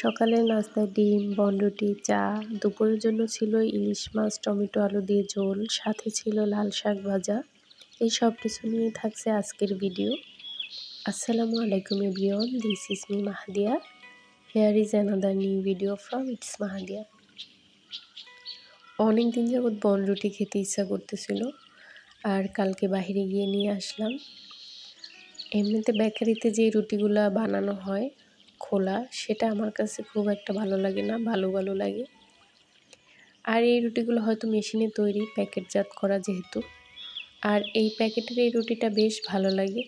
সকালের নাস্তায় ডিম, বনরুটি, চা। দুপুরের জন্য ছিল ইলিশ মাছ, টমেটো, আলু দিয়ে ঝোল, সাথে ছিল লাল শাক ভাজা। এই সব কিছু নিয়েই থাকছে আজকের ভিডিও। আসসালামু আলাইকুম everyone, this is me Mahadiya. Here is another new video from it's Mahadiya. অনেক দিন যাবৎ বনরুটি খেতে ইচ্ছা করতেছিল, আর কালকে বাইরে গিয়ে নিয়ে আসলাম। এমনিতে বেকারিতে যে রুটিগুলা বানানো হয় খোলা, সেটা আমার কাছে খুব একটা ভালো লাগে না, ভালো লাগে। আর এই রুটিগুলো হয়তো মেশিনে তৈরি, প্যাকেটজাত করা যেহেতু। আর এই প্যাকেটের এই রুটিটা বেশ ভালো লাগে।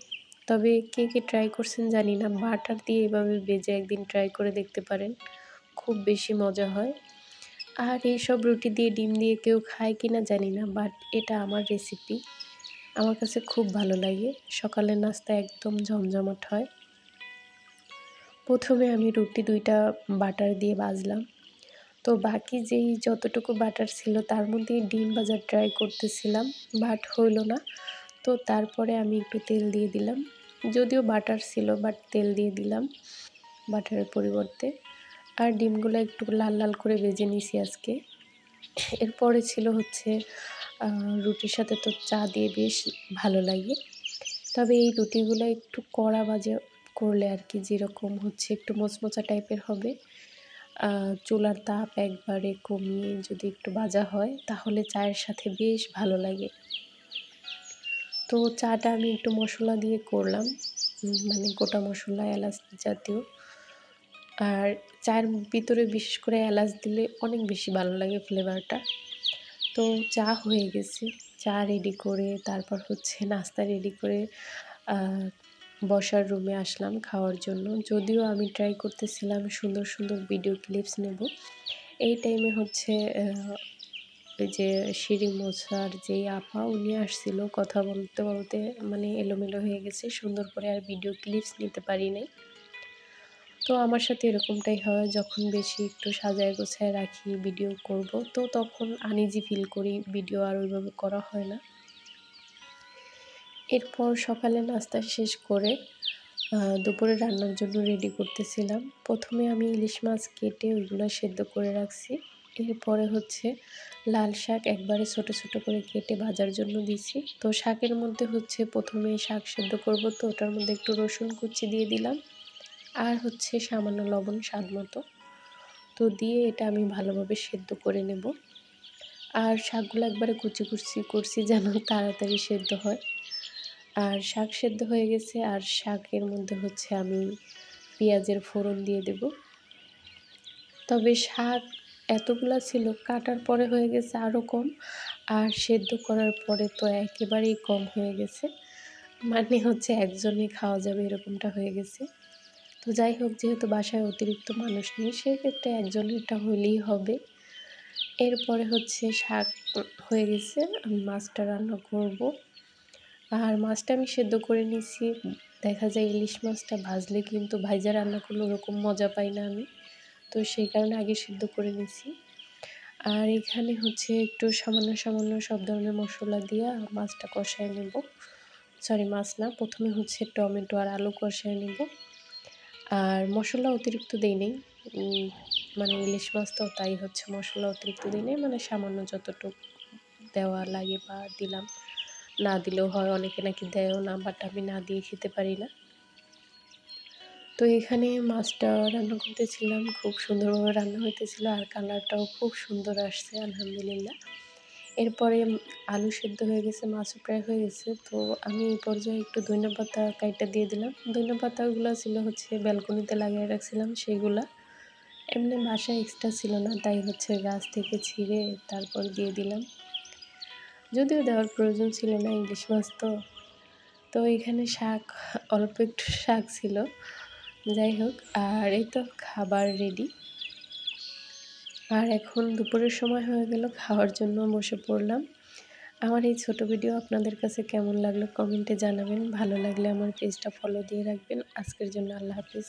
তবে কে ট্রাই করছেন জানি না, বাটার দিয়ে এভাবে ভেজে একদিন ট্রাই করে দেখতে পারেন, খুব বেশি মজা হয়। আর এইসব রুটি দিয়ে ডিম দিয়ে কেউ খায় কি না জানি না, বাট এটা আমার রেসিপি, আমার কাছে খুব ভালো লাগে। সকালের নাস্তা একদম জমজমাট হয়। প্রথমে আমি রুটি 2টা বাটার দিয়ে ভাজলাম। তো বাকি যেই যতটুকু বাটার ছিল তার মধ্যেই ডিম ভাজার ট্রাই করতেছিলাম, বাট হইল না। তো তারপরে আমি একটু তেল দিয়ে দিলাম, যদিও বাটার ছিল বাট তেল দিয়ে দিলাম বাটারের পরিবর্তে। আর ডিমগুলো একটু লাল লাল করে ভেজে নিছি আজকে। এরপরে ছিল হচ্ছে রুটির সাথে তো চা দিয়ে বেশ ভালো লাগে। তবে এই রুটিগুলো একটু কড়া ভাজা করলে আর কি, যেরকম হচ্ছে একটু মোচমোচা টাইপের হবে, চুলার তাপ একবারে কমিয়ে যদি একটু ভাজা হয় তাহলে চায়ের সাথে বেশ ভালো লাগে। তো চাটা আমি একটু মশলা দিয়ে করলাম, মানে গোটা মশলা, এলাচ জাতীয়। আর চায়ের ভিতরে বিশেষ করে এলাচ দিলে অনেক বেশি ভালো লাগে ফ্লেভারটা। তো চা হয়ে গেছে, চা রেডি করে তারপর হচ্ছে নাস্তা রেডি করে বসার রুমে আসলাম খাওয়ার জন্য। যদিও আমি ট্রাই করতেছিলাম সুন্দর সুন্দর ভিডিও ক্লিপস নেব। এই টাইমে হচ্ছে ওই যে সিঁড়ি মোছার যেই আপা, উনি আসছিল, কথা বলতে বলতে মানে এলোমেলো হয়ে গেছে, সুন্দর করে আর ভিডিও ক্লিপস নিতে পারি নাই। তো আমার সাথে এরকমটাই হয়, যখন বেশি একটু সাজায় গোছায় রাখি ভিডিও করব, তো তখন আনইজি ফিল করি, ভিডিও আর ওইভাবে করা হয় না। এরপর সকালে নাস্তা শেষ করে দুপুরে রান্নার জন্য রেডি করতেছিলাম। প্রথমে আমি ইলিশ মাছ কেটে ওইগুলো সেদ্ধ করে রাখছি। এরপরে হচ্ছে লাল শাক একবারে ছোট ছোট করে কেটে ভাজার জন্য দিছি। তো শাকের মধ্যে হচ্ছে প্রথমে শাক সেদ্ধ করব, তো ওটার মধ্যে একটু রসুন কুচি দিয়ে দিলাম, আর হচ্ছে সামান্য লবণ স্বাদ মতো। তো দিয়ে এটা আমি ভালোভাবে সেদ্ধ করে নেব। আর শাকগুলো একবারে কুচি কুচি করছি যেন তাড়াতাড়ি সেদ্ধ হয়। আর শাক সেদ্ধ হয়ে গেছে, আর শাকের মধ্যে হচ্ছে আমি পেঁয়াজের ফোড়ন দিয়ে দেব। তবে শাক এতগুলা ছিল, কাটার পরে হয়ে গেছে আরও কম, আর সেদ্ধ করার পরে তো একেবারেই কম হয়ে গেছে, মানে হচ্ছে একজনই খাওয়া যাবে এরকমটা হয়ে গেছে। তো যাই হোক, যেহেতু বাসায় অতিরিক্ত মানুষ নেই, সেক্ষেত্রে একজনেরটা হলেই হবে। এরপরে হচ্ছে শাক হয়ে গেছে, আমি মাছটা রান্না করব। আর মাছটা আমি সেদ্ধ করে নিয়েছি। দেখা যায় ইলিশ মাছটা ভাজলে কিন্তু ভাইজা রান্না করলে ওরকম মজা পাই না আমি, তো সেই কারণে আগে সেদ্ধ করে নিয়েছি। আর এখানে হচ্ছে একটু সামান্য সামান্য সব ধরনের মশলা দিয়ে মাছটা কষায় নেব। সরি, মাছ না, প্রথমে হচ্ছে টমেটো আর আলু কষায় নেব। আর মশলা অতিরিক্ত দেই নেই, মানে ইলিশ মাছ তো, তাই হচ্ছে মশলা অতিরিক্ত দিই নেই, মানে সামান্য যতটুকু দেওয়া লাগে বা দিলাম। না দিলেও হয়, অনেকে নাকি দেয়ও না, বাট আমি না দিয়ে খেতে পারি না। তো এখানে মাছটা রান্না করতেছিলাম, খুব সুন্দরভাবে রান্না হইতেছিল, আর কালারটাও খুব সুন্দর আসছে আলহামদুলিল্লাহ। এরপরে আলু সেদ্ধ হয়ে গেছে, মাছও প্রায় হয়ে গেছে। তো আমি এই পর্যায়ে একটু ধনেপাতা কাইটা দিয়ে দিলাম। ধনেপাতাগুলো ছিল হচ্ছে ব্যালকনিতে লাগিয়ে রাখছিলাম, সেইগুলা এমনি বাসায় এক্সট্রা ছিল না, তাই হচ্ছে গাছ থেকে ছিঁড়ে তারপর দিয়ে দিলাম। যদিও দেওয়ার প্রয়োজন ছিল না, ইলিশ মাছ তো। তো এখানে শাক, অল্প একটু শাক ছিল, যাই হোক। আর এই তো খাবার রেডি। আর এখন দুপুরের সময় হয়ে গেল, খাওয়ার জন্য বসে পড়লাম। আমার এই ছোট ভিডিও আপনাদের কাছে কেমন লাগলো কমেন্টে জানাবেন। ভালো লাগলে আমার পেজটা ফলো দিয়ে রাখবেন। আজকের জন্য আল্লাহ হাফিজ।